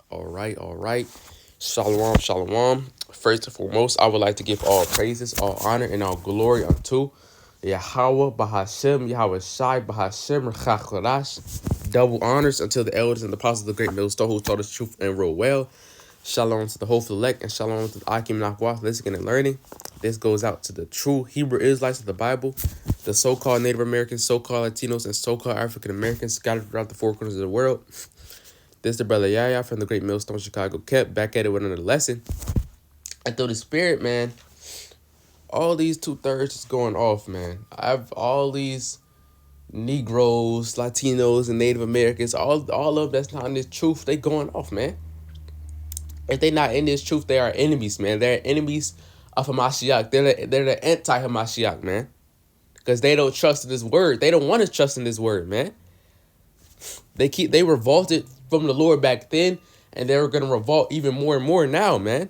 All right. Shalom, shalom. First and foremost, I would like to give all praises, all honor, and all glory unto Yahweh Bahashem, Yahweh Shai Bahashem, Rachacharash. Double honors unto the elders and the apostles of the great millstone who taught us truth and rule well. Shalom to the hopeful elect, and shalom to the Akim Nakwa, listening and learning. This goes out to the true Hebrew Israelites of the Bible, the so-called Native Americans, so-called Latinos, and so-called African Americans scattered throughout the four corners of the world. This is the brother Yaya from the Great Millstone Chicago Kept, back at it with another lesson. And through the spirit, man, all these 2/3 is going off, man. I've all these Negroes, Latinos, and Native Americans, all of that's not in this truth, they going off, man. If they not in this truth, they are enemies, man. They're enemies of Hamashiach. They're the anti-Hamashiach, man. Because they don't trust in this word. They don't want to trust in this word, man. They revolted from the Lord back then, and they're gonna revolt even more and more now, man.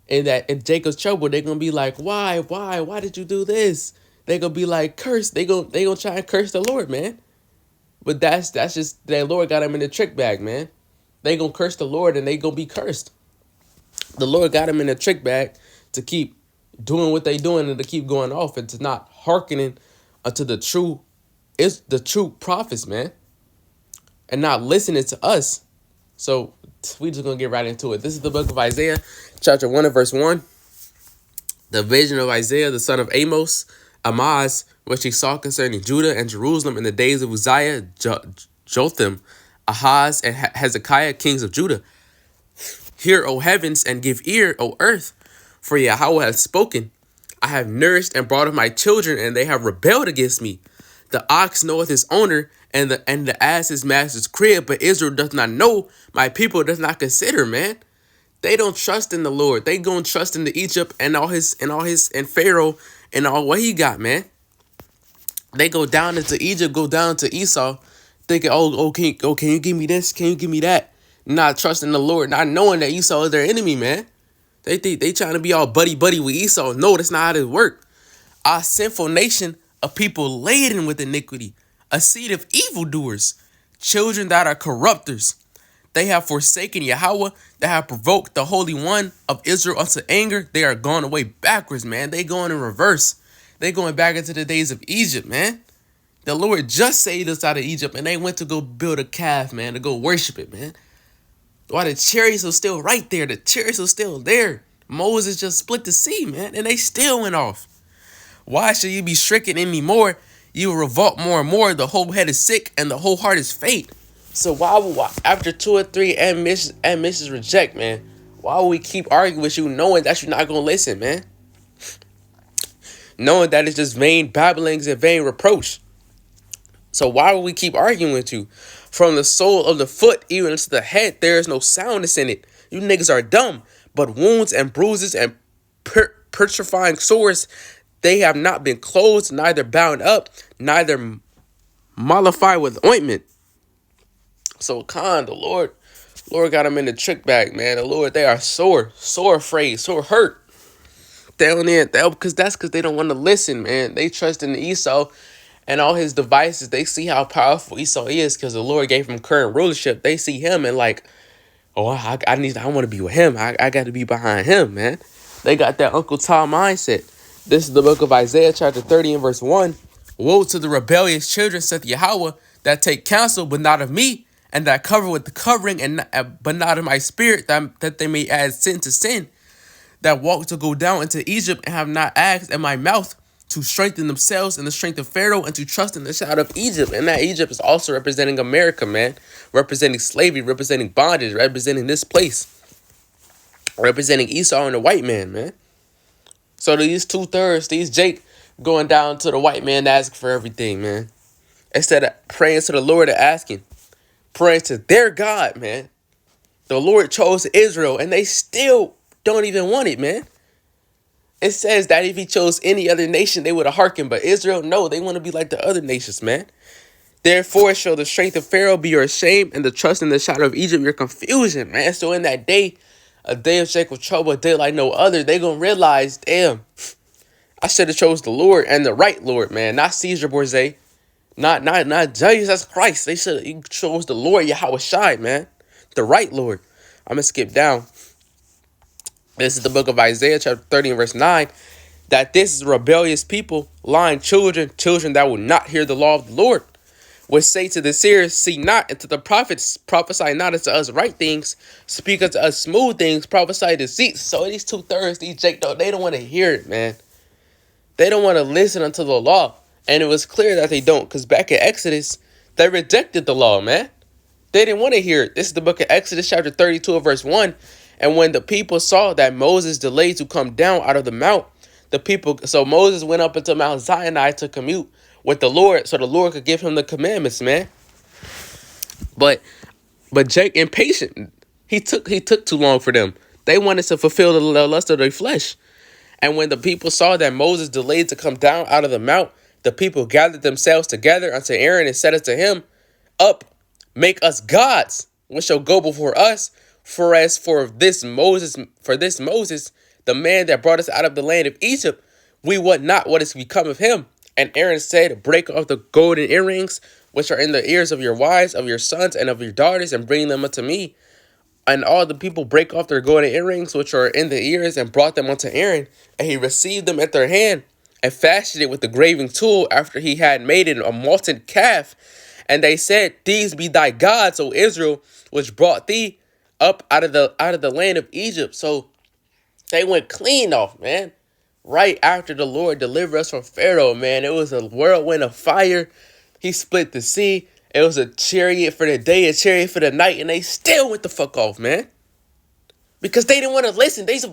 And that in Jacob's trouble, they're gonna be like, why did you do this? They're gonna be like, curse. They gonna try and curse the Lord, man. But that's just that Lord got them in the trick bag, man. They gonna curse the Lord and they gonna be cursed. The Lord got them in the trick bag to keep doing what they doing and to keep going off and to not hearkening unto the true prophets, man. And not listening to us. So we just gonna get right into it. This is the book of Isaiah, chapter 1 and verse 1. The vision of Isaiah, the son of Amoz, which he saw concerning Judah and Jerusalem in the days of Uzziah, Jotham, Ahaz, and Hezekiah, kings of Judah. Hear, O heavens, and give ear, O earth, for Yahweh hath spoken. I have nourished and brought up my children, and they have rebelled against me. The ox knoweth his owner, and the ass his master's crib, but Israel doth not know, my people doth not consider, man. They don't trust in the Lord. They gonna trust in the Egypt and and Pharaoh and all what he got, man. They go down into Egypt, go down to Esau, thinking, can you give me this? Can you give me that? Not trusting the Lord, not knowing that Esau is their enemy, man. They think they trying to be all buddy with Esau. No, that's not how this work. Our sinful nation of people laden with iniquity, a seed of evildoers, children that are corrupters. They have forsaken Yahweh, they have provoked the Holy One of Israel unto anger. They are going away backwards, man. They going in reverse. They going back into the days of Egypt, man. The Lord just saved us out of Egypt, and they went to go build a calf, man, to go worship it, man. While the chariots was still right there, the chariots was still there. Moses just split the sea, man, and they still went off. Why should you be stricken in me more? You will revolt more and more. The whole head is sick and the whole heart is faint. So why after 2 or 3 admissions reject, man, why would we keep arguing with you knowing that you're not going to listen, man? Knowing that it's just vain babblings and vain reproach. So why would we keep arguing with you? From the sole of the foot even to the head, there is no soundness in it. You niggas are dumb. But wounds and bruises and putrefying sores, they have not been closed, neither bound up, neither mollified with ointment. So the Lord got them in the trick bag, man. The Lord, they are sore afraid, sore hurt. Because they don't want to listen, man. They trust in Esau and all his devices. They see how powerful Esau is because the Lord gave him current rulership. They see him and like, oh, I want to be with him. I got to be behind him, man. They got that Uncle Tom mindset. This is the book of Isaiah, chapter 30 and verse 1. Woe to the rebellious children, saith Yahweh, that take counsel, but not of me, and that cover with the covering, but not of my spirit, that they may add sin to sin, that walk to go down into Egypt, and have not asked at my mouth to strengthen themselves in the strength of Pharaoh, and to trust in the shadow of Egypt. And that Egypt is also representing America, man. Representing slavery, representing bondage, representing this place. Representing Esau and the white man, man. So these 2/3, these Jake going down to the white man to ask for everything, man. Instead of praying to the Lord and asking. Praying to their God, man. The Lord chose Israel and they still don't even want it, man. It says that if he chose any other nation, they would have hearkened. But Israel, no, they want to be like the other nations, man. Therefore, shall the strength of Pharaoh be your shame, and the trust in the shadow of Egypt your confusion, man. So in that day, a day of Jacob's trouble, a day like no other, they going to realize, damn, I should have chose the Lord and the right Lord, man. Not Caesar Borgia, not Jesus Christ. They should have chose the Lord, Yahweh Shai, man. The right Lord. I'm going to skip down. This is the book of Isaiah, chapter 30 and verse 9. That this is rebellious people, lying children, children that will not hear the law of the Lord, would say to the seers, see not, and to the prophets, prophesy not unto us right things, speak unto us smooth things, prophesy deceits. So these 2/3, these Jake, though, they don't want to hear it, man. They don't want to listen unto the law. And it was clear that they don't, because back in Exodus, they rejected the law, man. They didn't want to hear it. This is the book of Exodus, chapter 32, verse 1. And when the people saw that Moses delayed to come down out of the mount, so Moses went up into Mount Sinai to commune with the Lord, so the Lord could give him the commandments, man. But Jake impatient. He took too long for them. They wanted to fulfill the lust of their flesh. And when the people saw that Moses delayed to come down out of the mount, the people gathered themselves together unto Aaron and said unto him, up, make us gods, which shall go before us. For as for this Moses, the man that brought us out of the land of Egypt, we wot not what is become of him. And Aaron said, break off the golden earrings, which are in the ears of your wives, of your sons, and of your daughters, and bring them unto me. And all the people brake off their golden earrings, which are in the ears, and brought them unto Aaron. And he received them at their hand, and fashioned it with the graving tool, after he had made it a molten calf. And they said, these be thy gods, O Israel, which brought thee up out of the land of Egypt. So they went clean off, man. Right after the Lord delivered us from Pharaoh, man. It was a whirlwind of fire. He split the sea. It was a chariot for the day, a chariot for the night, and they still went the fuck off, man. Because they didn't want to listen. These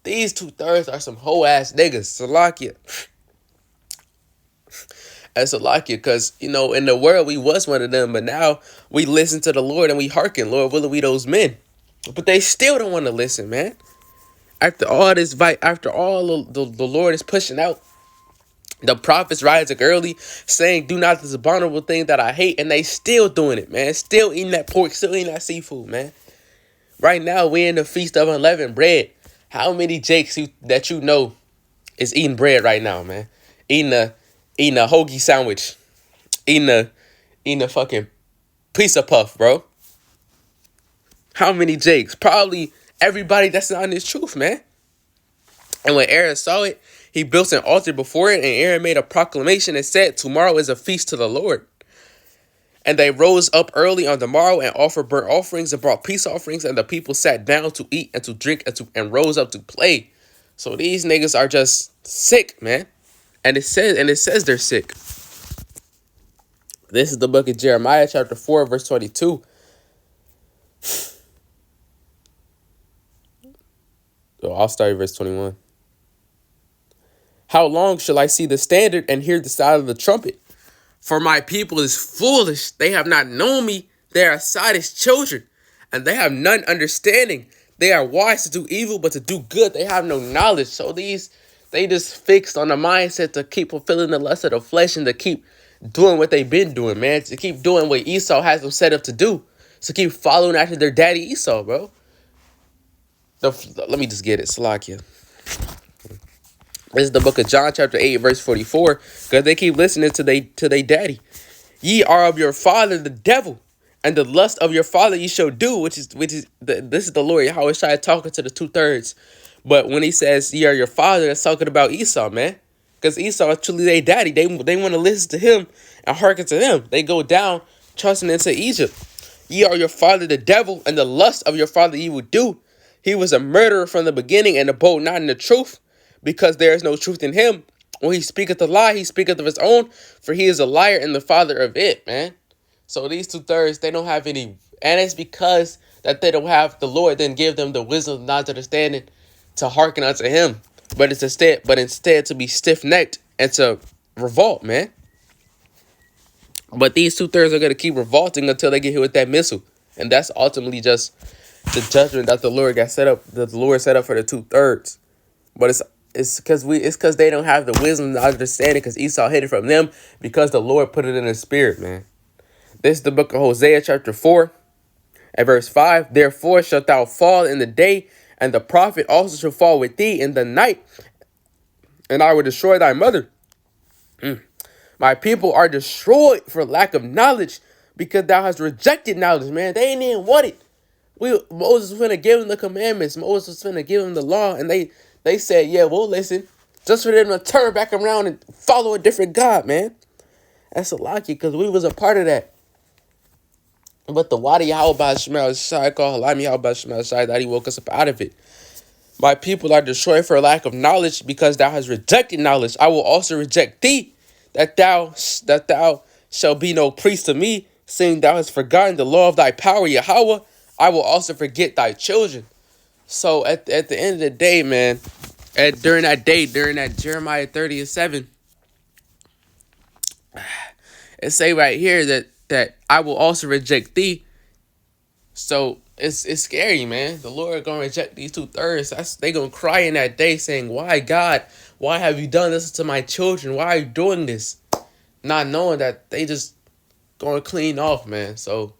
2/3 are some hoe ass niggas. Salakia. As Salakia, because, you know, in the world we was one of them, but now we listen to the Lord and we hearken. Lord, will we those men? But they still don't want to listen, man. After all this fight, after all the Lord is pushing out, the prophets rising early, saying, do not this abominable thing that I hate, and they still doing it, man. Still eating that pork, still eating that seafood, man. Right now, we're in the Feast of Unleavened Bread. How many Jakes that you know is eating bread right now, man? Eating a hoagie sandwich. Eating a fucking pizza puff, bro. How many Jakes? Probably everybody that's not in this truth, man. And when Aaron saw it, he built an altar before it, and Aaron made a proclamation and said, tomorrow is a feast to the Lord. And they rose up early on the morrow and offered burnt offerings and brought peace offerings, and the people sat down to eat and to drink and rose up to play. So these niggas are just sick, man. And it says they're sick. This is the book of Jeremiah, chapter 4, verse 22. So I'll start at verse 21. How long shall I see the standard and hear the sound of the trumpet? For my people is foolish. They have not known me. They are sottish children, and they have none understanding. They are wise to do evil, but to do good they have no knowledge. So they just fixed on the mindset to keep fulfilling the lust of the flesh and to keep doing what they've been doing, man. To keep doing what Esau has them set up to do. To keep following after their daddy Esau, bro. Let me just get it. Salakia. This is the book of John, chapter 8, verse 44. Because they keep listening to they daddy. Ye are of your father, the devil, and the lust of your father ye shall do, this is the Lord Yahweh Shai talking to the 2/3. But when he says ye are your father, that's talking about Esau, man. Because Esau is truly their daddy. They want to listen to him and hearken to him. They go down, trusting into Egypt. Ye are your father, the devil, and the lust of your father ye will do. He was a murderer from the beginning, and abode not in the truth, because there is no truth in him. When he speaketh a lie, he speaketh of his own, for he is a liar and the father of it, man. So these 2/3, they don't have any, and it's because that they don't have the Lord then give them the wisdom, knowledge, understanding to hearken unto him. But instead to be stiff-necked and to revolt, man. But these 2/3 are going to keep revolting until they get hit with that missile. And that's ultimately just the judgment that the Lord set up for the 2/3. But it's because they don't have the wisdom and understanding, because Esau hid it from them, because the Lord put it in his spirit, man. This is the book of Hosea, chapter 4, and verse 5. Therefore shalt thou fall in the day, and the prophet also shall fall with thee in the night, and I will destroy thy mother. My people are destroyed for lack of knowledge, because thou hast rejected knowledge, man. They ain't even want it. Moses was finna give them the commandments. Moses was finna give them the law, and they said, yeah, we'll listen. Just for them to turn back around and follow a different God, man. That's a lucky, because we was a part of that. But the Wadi Yahweh Shemel Shai called Halami Yahweh Shemel Shai that he woke us up out of it. My people are destroyed for lack of knowledge, because thou hast rejected knowledge. I will also reject thee, that thou shalt be no priest to me, seeing thou hast forgotten the law of thy power, Yahweh. I will also forget thy children. So at the end of the day, man, during that Jeremiah 30:7, it say right here that I will also reject thee. So it's scary, man. The Lord gonna reject these 2/3. They gonna cry in that day, saying, "Why, God? Why have you done this to my children? Why are you doing this?" Not knowing that they just gonna clean off, man. So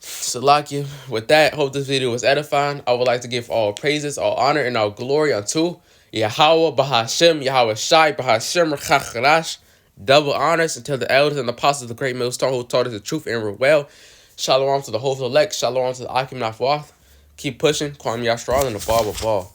Salakia, with that, hope this video was edifying. I would like to give all praises, all honor, and all glory unto Yahweh, Bahashem, Yahweh Shai, Bahashem, Chacharash. Double honors unto the elders and apostles of the great millstone who taught us the truth and were well. Shalom to the whole elect. Shalom to the Akim Nafath. Keep pushing. Kwame Yashral and the Ball.